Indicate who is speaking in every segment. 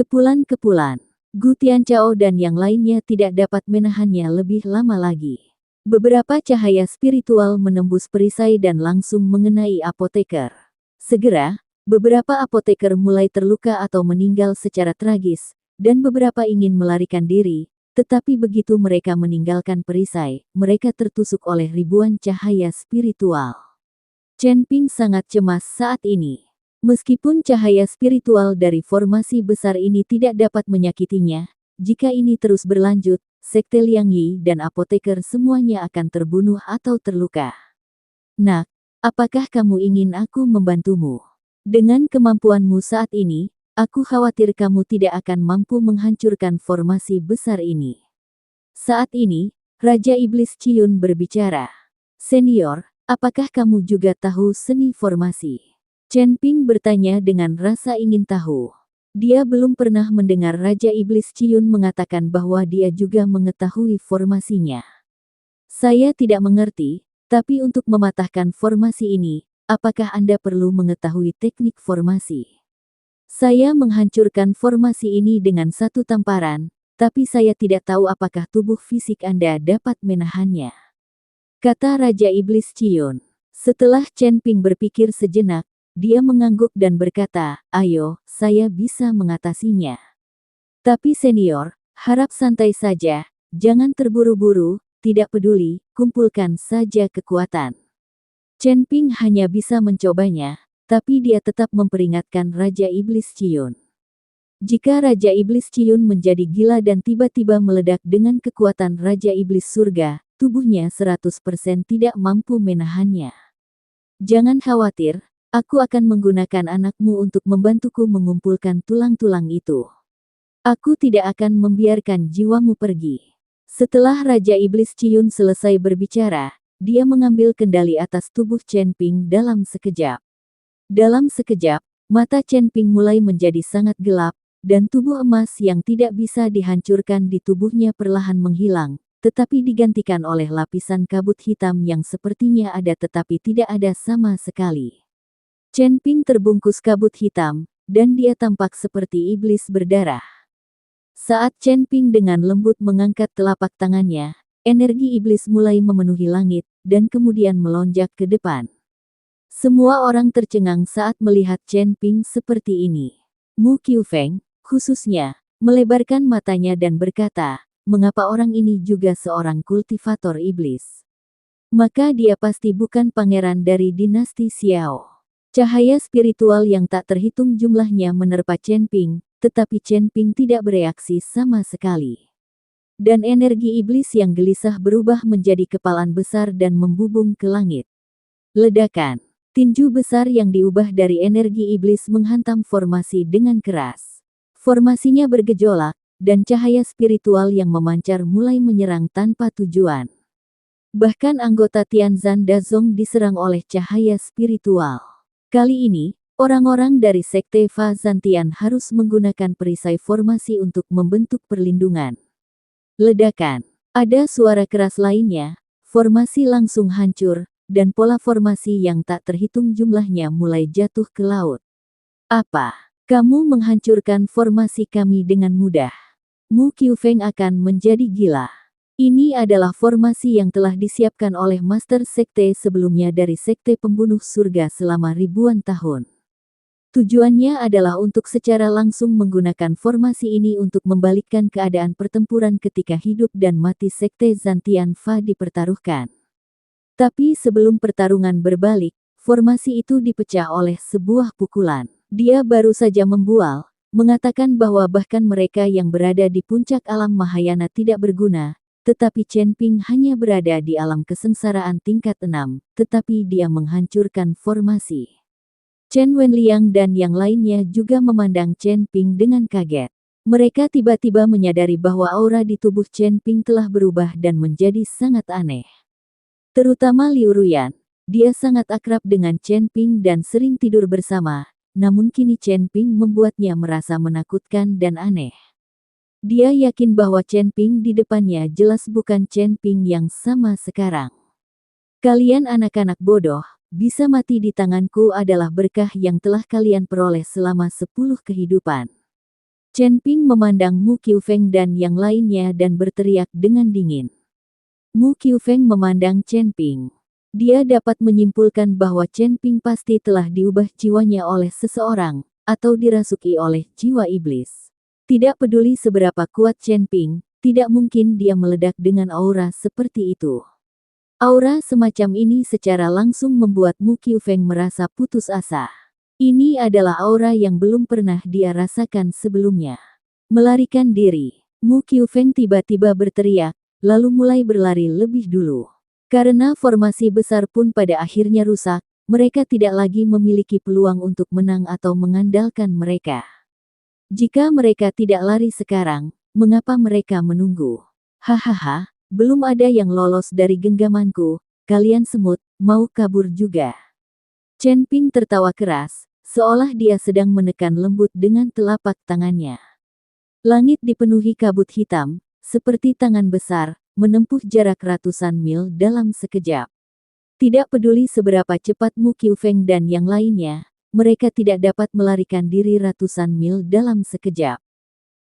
Speaker 1: Kepulan-kepulan. Gu Tianchao dan yang lainnya tidak dapat menahannya lebih lama lagi. Beberapa cahaya spiritual menembus perisai dan langsung mengenai apoteker. Segera, beberapa apoteker mulai terluka atau meninggal secara tragis, dan beberapa ingin melarikan diri, tetapi begitu mereka meninggalkan perisai, mereka tertusuk oleh ribuan cahaya spiritual. Chen Ping sangat cemas saat ini. Meskipun cahaya spiritual dari formasi besar ini tidak dapat menyakitinya, jika ini terus berlanjut, Sekte Liang Yi dan apoteker semuanya akan terbunuh atau terluka. Nak, apakah kamu ingin aku membantumu? Dengan kemampuanmu saat ini, aku khawatir kamu tidak akan mampu menghancurkan formasi besar ini. Saat ini, Raja Iblis Ciyun berbicara. Senior, apakah kamu juga tahu seni formasi? Chen Ping bertanya dengan rasa ingin tahu. Dia belum pernah mendengar Raja Iblis Ciyun mengatakan bahwa dia juga mengetahui formasinya. Saya tidak mengerti, tapi untuk mematahkan formasi ini, apakah Anda perlu mengetahui teknik formasi? Saya menghancurkan formasi ini dengan satu tamparan, tapi saya tidak tahu apakah tubuh fisik Anda dapat menahannya. Kata Raja Iblis Ciyun. Setelah Chen Ping berpikir sejenak, dia mengangguk dan berkata, "Ayo, saya bisa mengatasinya. Tapi senior, harap santai saja, jangan terburu-buru, tidak peduli, kumpulkan saja kekuatan." Chen Ping hanya bisa mencobanya, tapi dia tetap memperingatkan Raja Iblis Ciyun. Jika Raja Iblis Ciyun menjadi gila dan tiba-tiba meledak dengan kekuatan Raja Iblis Surga, tubuhnya 100% tidak mampu menahannya. Jangan khawatir, aku akan menggunakan anakmu untuk membantuku mengumpulkan tulang-tulang itu. Aku tidak akan membiarkan jiwamu pergi. Setelah Raja Iblis Ciyun selesai berbicara, dia mengambil kendali atas tubuh Chen Ping dalam sekejap. Dalam sekejap, mata Chen Ping mulai menjadi sangat gelap, dan tubuh emas yang tidak bisa dihancurkan di tubuhnya perlahan menghilang, tetapi digantikan oleh lapisan kabut hitam yang sepertinya ada tetapi tidak ada sama sekali. Chen Ping terbungkus kabut hitam, dan dia tampak seperti iblis berdarah. Saat Chen Ping dengan lembut mengangkat telapak tangannya, energi iblis mulai memenuhi langit, dan kemudian melonjak ke depan. Semua orang tercengang saat melihat Chen Ping seperti ini. Mu Qiufeng, khususnya, melebarkan matanya dan berkata, "Mengapa orang ini juga seorang kultivator iblis? Maka dia pasti bukan pangeran dari dinasti Xiao." Cahaya spiritual yang tak terhitung jumlahnya menerpa Chen Ping, tetapi Chen Ping tidak bereaksi sama sekali. Dan energi iblis yang gelisah berubah menjadi kepalan besar dan membubung ke langit. Ledakan. Tinju besar yang diubah dari energi iblis menghantam formasi dengan keras. Formasinya bergejolak, dan cahaya spiritual yang memancar mulai menyerang tanpa tujuan. Bahkan anggota Tianzan Dazong diserang oleh cahaya spiritual. Kali ini, orang-orang dari Sekte Fa Zantian harus menggunakan perisai formasi untuk membentuk perlindungan. Ledakan. Ada suara keras lainnya, formasi langsung hancur, dan pola formasi yang tak terhitung jumlahnya mulai jatuh ke laut. Apa? Kamu menghancurkan formasi kami dengan mudah. Mu Qiufeng akan menjadi gila. Ini adalah formasi yang telah disiapkan oleh Master Sekte sebelumnya dari Sekte Pembunuh Surga selama ribuan tahun. Tujuannya adalah untuk secara langsung menggunakan formasi ini untuk membalikkan keadaan pertempuran ketika hidup dan mati Sekte Zantian Fa dipertaruhkan. Tapi sebelum pertarungan berbalik, formasi itu dipecah oleh sebuah pukulan. Dia baru saja membual, mengatakan bahwa bahkan mereka yang berada di puncak alam Mahayana tidak berguna, tetapi Chen Ping hanya berada di alam kesengsaraan tingkat 6, tetapi dia menghancurkan formasi. Chen Wenliang dan yang lainnya juga memandang Chen Ping dengan kaget. Mereka tiba-tiba menyadari bahwa aura di tubuh Chen Ping telah berubah dan menjadi sangat aneh. Terutama Liu Ruyan, dia sangat akrab dengan Chen Ping dan sering tidur bersama, namun kini Chen Ping membuatnya merasa menakutkan dan aneh. Dia yakin bahwa Chen Ping di depannya jelas bukan Chen Ping yang sama sekarang. Kalian anak-anak bodoh, bisa mati di tanganku adalah berkah yang telah kalian peroleh selama 10 kehidupan. Chen Ping memandang Mu Qiufeng dan yang lainnya dan berteriak dengan dingin. Mu Qiufeng memandang Chen Ping. Dia dapat menyimpulkan bahwa Chen Ping pasti telah diubah jiwanya oleh seseorang, atau dirasuki oleh jiwa iblis. Tidak peduli seberapa kuat Chen Ping, tidak mungkin dia meledak dengan aura seperti itu. Aura semacam ini secara langsung membuat Mu Qiufeng merasa putus asa. Ini adalah aura yang belum pernah dia rasakan sebelumnya. Melarikan diri. Mu Qiufeng tiba-tiba berteriak, lalu mulai berlari lebih dulu. Karena formasi besar pun pada akhirnya rusak, mereka tidak lagi memiliki peluang untuk menang atau mengandalkan mereka. Jika mereka tidak lari sekarang, mengapa mereka menunggu? Hahaha. Belum ada yang lolos dari genggamanku, kalian semut, mau kabur juga. Chen Ping tertawa keras, seolah dia sedang menekan lembut dengan telapak tangannya. Langit dipenuhi kabut hitam, seperti tangan besar, menempuh jarak ratusan mil dalam sekejap. Tidak peduli seberapa cepat Mu Qiufeng dan yang lainnya, mereka tidak dapat melarikan diri ratusan mil dalam sekejap.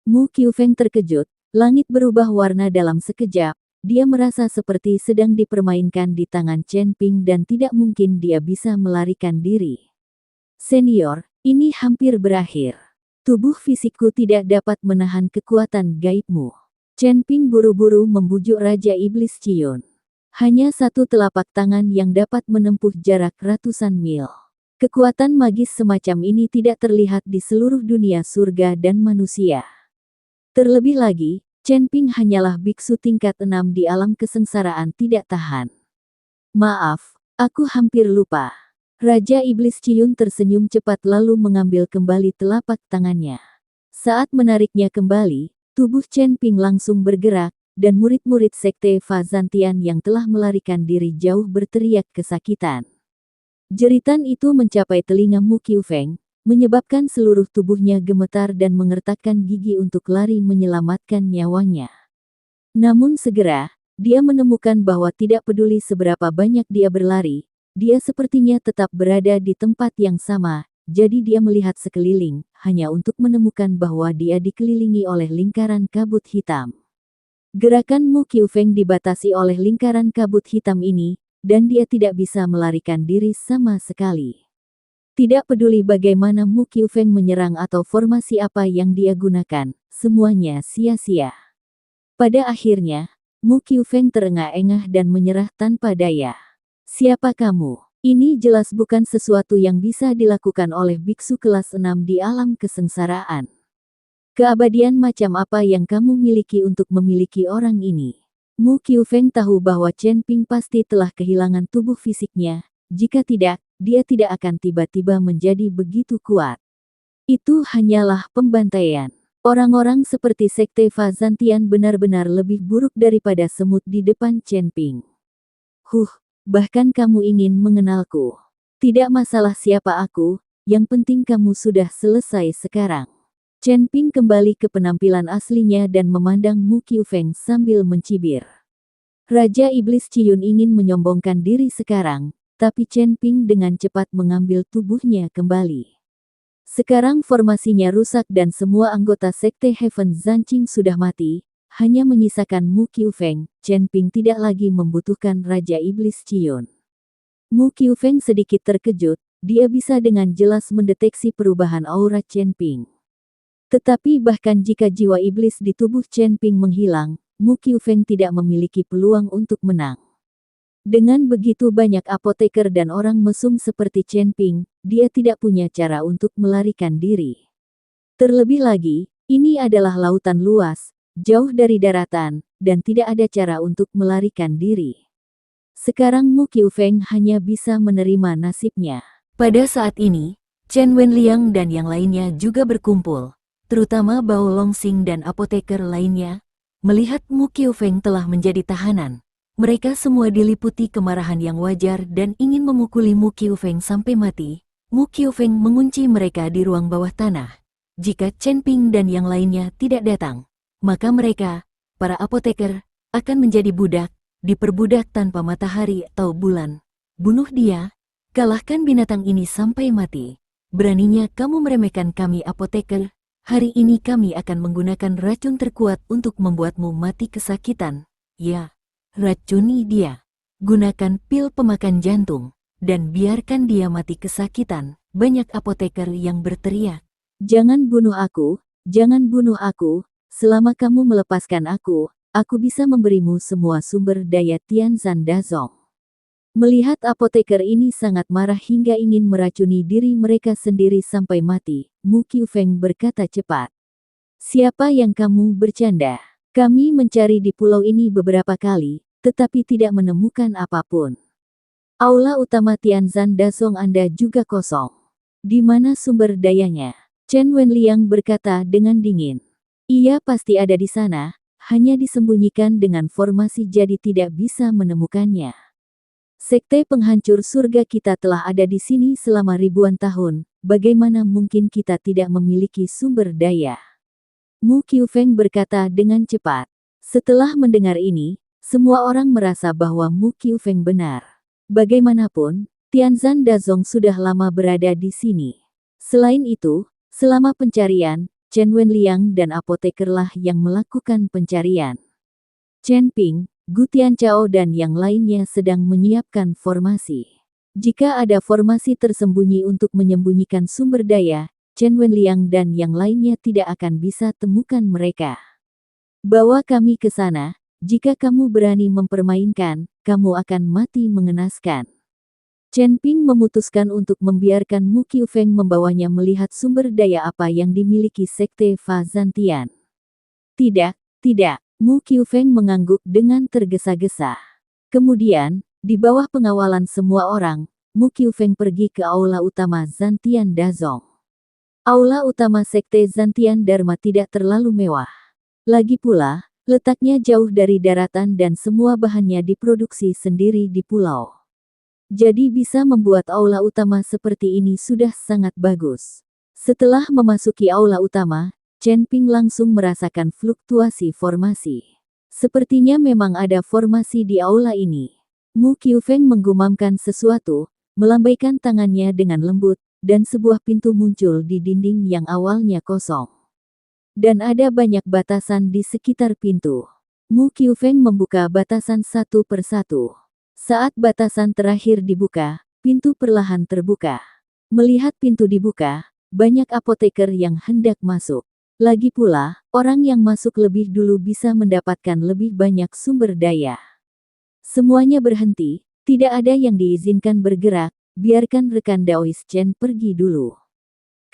Speaker 1: Mu Qiufeng terkejut, langit berubah warna dalam sekejap. Dia merasa seperti sedang dipermainkan di tangan Chen Ping dan tidak mungkin dia bisa melarikan diri. Senior, ini hampir berakhir. Tubuh fisikku tidak dapat menahan kekuatan gaibmu. Chen Ping buru-buru membujuk Raja Iblis Cion. Hanya satu telapak tangan yang dapat menempuh jarak ratusan mil. Kekuatan magis semacam ini tidak terlihat di seluruh dunia surga dan manusia. Terlebih lagi, Chen Ping hanyalah biksu tingkat 6 di alam kesengsaraan tidak tahan. Maaf, aku hampir lupa. Raja Iblis Cion tersenyum cepat lalu mengambil kembali telapak tangannya. Saat menariknya kembali, tubuh Chen Ping langsung bergerak, dan murid-murid sekte Fazantian yang telah melarikan diri jauh berteriak kesakitan. Jeritan itu mencapai telinga Mu Qiufeng, menyebabkan seluruh tubuhnya gemetar dan mengertakkan gigi untuk lari menyelamatkan nyawanya. Namun segera, dia menemukan bahwa tidak peduli seberapa banyak dia berlari, dia sepertinya tetap berada di tempat yang sama, jadi dia melihat sekeliling, hanya untuk menemukan bahwa dia dikelilingi oleh lingkaran kabut hitam. Gerakan Mu Qiufeng dibatasi oleh lingkaran kabut hitam ini, dan dia tidak bisa melarikan diri sama sekali. Tidak peduli bagaimana Mu Qiufeng menyerang atau formasi apa yang dia gunakan, semuanya sia-sia. Pada akhirnya, Mu Qiufeng terengah-engah dan menyerah tanpa daya. Siapa kamu? Ini jelas bukan sesuatu yang bisa dilakukan oleh biksu kelas 6 di alam kesengsaraan. Keabadian macam apa yang kamu miliki untuk memiliki orang ini? Mu Qiufeng tahu bahwa Chen Ping pasti telah kehilangan tubuh fisiknya, jika tidak, dia tidak akan tiba-tiba menjadi begitu kuat. Itu hanyalah pembantaian. Orang-orang seperti Sekte Fazantian benar-benar lebih buruk daripada semut di depan Chen Ping. Bahkan kamu ingin mengenalku. Tidak masalah siapa aku, yang penting kamu sudah selesai sekarang. Chen Ping kembali ke penampilan aslinya dan memandang Mu Qiufeng sambil mencibir. Raja Iblis Cion ingin menyombongkan diri sekarang, tapi Chen Ping dengan cepat mengambil tubuhnya kembali. Sekarang formasinya rusak dan semua anggota Sekte Heaven Zanqing sudah mati, hanya menyisakan Mu Qiufeng. Chen Ping tidak lagi membutuhkan Raja Iblis Cion. Mu Qiufeng sedikit terkejut, dia bisa dengan jelas mendeteksi perubahan aura Chen Ping. Tetapi bahkan jika jiwa iblis di tubuh Chen Ping menghilang, Mu Qiufeng tidak memiliki peluang untuk menang. Dengan begitu banyak apoteker dan orang mesum seperti Chen Ping, dia tidak punya cara untuk melarikan diri. Terlebih lagi, ini adalah lautan luas, jauh dari daratan, dan tidak ada cara untuk melarikan diri. Sekarang Mu Qiufeng hanya bisa menerima nasibnya. Pada saat ini, Chen Wenliang dan yang lainnya juga berkumpul, terutama Bao Longsing dan apoteker lainnya, melihat Mu Qiufeng telah menjadi tahanan. Mereka semua diliputi kemarahan yang wajar dan ingin memukuli Mu Qiufeng sampai mati. Mu Qiufeng mengunci mereka di ruang bawah tanah. Jika Chen Ping dan yang lainnya tidak datang, maka mereka, para apoteker, akan menjadi budak, diperbudak tanpa matahari atau bulan. Bunuh dia, kalahkan binatang ini sampai mati. Beraninya kamu meremehkan kami apoteker? Hari ini kami akan menggunakan racun terkuat untuk membuatmu mati kesakitan. Ya, racuni dia. Gunakan pil pemakan jantung, dan biarkan dia mati kesakitan. Banyak apoteker yang berteriak. Jangan bunuh aku, jangan bunuh aku. Selama kamu melepaskan aku bisa memberimu semua sumber daya Tianzan Dazong. Melihat apoteker ini sangat marah hingga ingin meracuni diri mereka sendiri sampai mati, Mu Qiufeng berkata cepat. Siapa yang kamu bercanda? Kami mencari di pulau ini beberapa kali, tetapi tidak menemukan apapun. Aula utama Tianzan Dazong Anda juga kosong. Di mana sumber dayanya? Chen Wenliang berkata dengan dingin. Ia pasti ada di sana, hanya disembunyikan dengan formasi jadi tidak bisa menemukannya. Sekte penghancur surga kita telah ada di sini selama ribuan tahun, bagaimana mungkin kita tidak memiliki sumber daya? Mu Qiufeng berkata dengan cepat. Setelah mendengar ini, semua orang merasa bahwa Mu Qiufeng benar. Bagaimanapun, Tianzan Dazong sudah lama berada di sini. Selain itu, selama pencarian, Chen Wenliang dan apotekerlah yang melakukan pencarian. Chen Ping, Gu Tianchao dan yang lainnya sedang menyiapkan formasi. Jika ada formasi tersembunyi untuk menyembunyikan sumber daya, Chen Wenliang dan yang lainnya tidak akan bisa temukan mereka. Bawa kami ke sana, jika kamu berani mempermainkan, kamu akan mati mengenaskan. Chen Ping memutuskan untuk membiarkan Mu Qiufeng membawanya melihat sumber daya apa yang dimiliki Sekte Fa Zantian. Tidak, tidak, Mu Qiufeng mengangguk dengan tergesa-gesa. Kemudian, di bawah pengawalan semua orang, Mu Qiufeng pergi ke aula utama Zantian Dazong. Aula utama Sekte Zantian Dharma tidak terlalu mewah. Lagi pula, letaknya jauh dari daratan dan semua bahannya diproduksi sendiri di pulau. Jadi bisa membuat aula utama seperti ini sudah sangat bagus. Setelah memasuki aula utama, Chen Ping langsung merasakan fluktuasi formasi. Sepertinya memang ada formasi di aula ini. Mu Qiufeng menggumamkan sesuatu, melambaikan tangannya dengan lembut, dan sebuah pintu muncul di dinding yang awalnya kosong. Dan ada banyak batasan di sekitar pintu. Mu Qiufeng membuka batasan satu persatu. Saat batasan terakhir dibuka, pintu perlahan terbuka. Melihat pintu dibuka, banyak apoteker yang hendak masuk. Lagi pula, orang yang masuk lebih dulu bisa mendapatkan lebih banyak sumber daya. Semuanya berhenti, tidak ada yang diizinkan bergerak, biarkan rekan Daois Chen pergi dulu.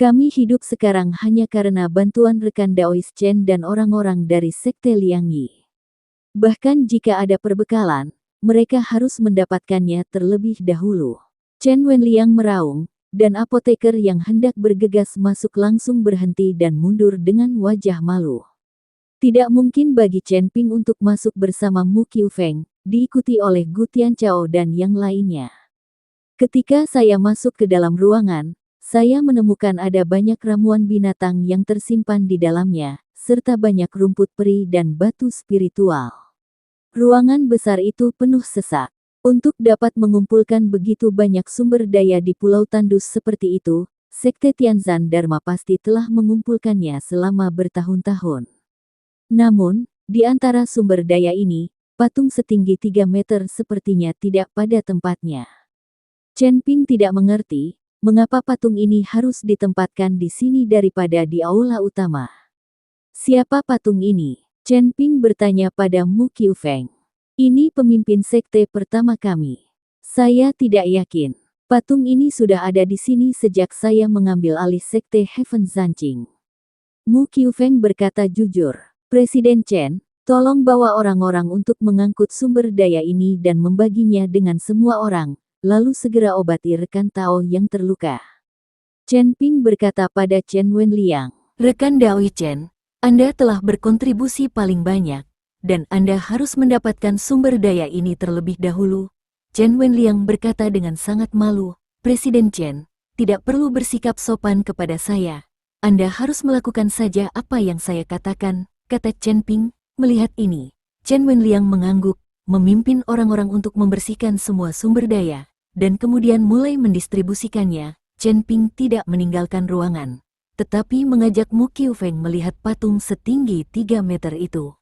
Speaker 1: Kami hidup sekarang hanya karena bantuan rekan Daois Chen dan orang-orang dari Sekte Liang Yi. Bahkan jika ada perbekalan, mereka harus mendapatkannya terlebih dahulu. Chen Wenliang meraung, dan apoteker yang hendak bergegas masuk langsung berhenti dan mundur dengan wajah malu. Tidak mungkin bagi Chen Ping untuk masuk bersama Mu Qiufeng, diikuti oleh Gu Tianchao dan yang lainnya. Ketika saya masuk ke dalam ruangan, saya menemukan ada banyak ramuan binatang yang tersimpan di dalamnya, serta banyak rumput peri dan batu spiritual. Ruangan besar itu penuh sesak. Untuk dapat mengumpulkan begitu banyak sumber daya di Pulau Tandus seperti itu, Sekte Tianzan Dharma pasti telah mengumpulkannya selama bertahun-tahun. Namun, di antara sumber daya ini, patung setinggi 3 meter sepertinya tidak pada tempatnya. Chen Ping tidak mengerti, mengapa patung ini harus ditempatkan di sini daripada di aula utama. Siapa patung ini? Chen Ping bertanya pada Mu Qiufeng. Ini pemimpin sekte pertama kami. Saya tidak yakin. Patung ini sudah ada di sini sejak saya mengambil alih sekte Heaven Zanqing. Mu Qiufeng berkata jujur. Presiden Chen, tolong bawa orang-orang untuk mengangkut sumber daya ini dan membaginya dengan semua orang, lalu segera obati rekan Tao yang terluka. Chen Ping berkata pada Chen Wenliang. Rekan Daoi Chen, Anda telah berkontribusi paling banyak, dan Anda harus mendapatkan sumber daya ini terlebih dahulu. Chen Wenliang berkata dengan sangat malu, Presiden Chen, tidak perlu bersikap sopan kepada saya. Anda harus melakukan saja apa yang saya katakan, kata Chen Ping. Melihat ini, Chen Wenliang mengangguk, memimpin orang-orang untuk membersihkan semua sumber daya, dan kemudian mulai mendistribusikannya. Chen Ping tidak meninggalkan ruangan. tetapi mengajak Mu Qiufeng melihat patung setinggi 3 meter itu.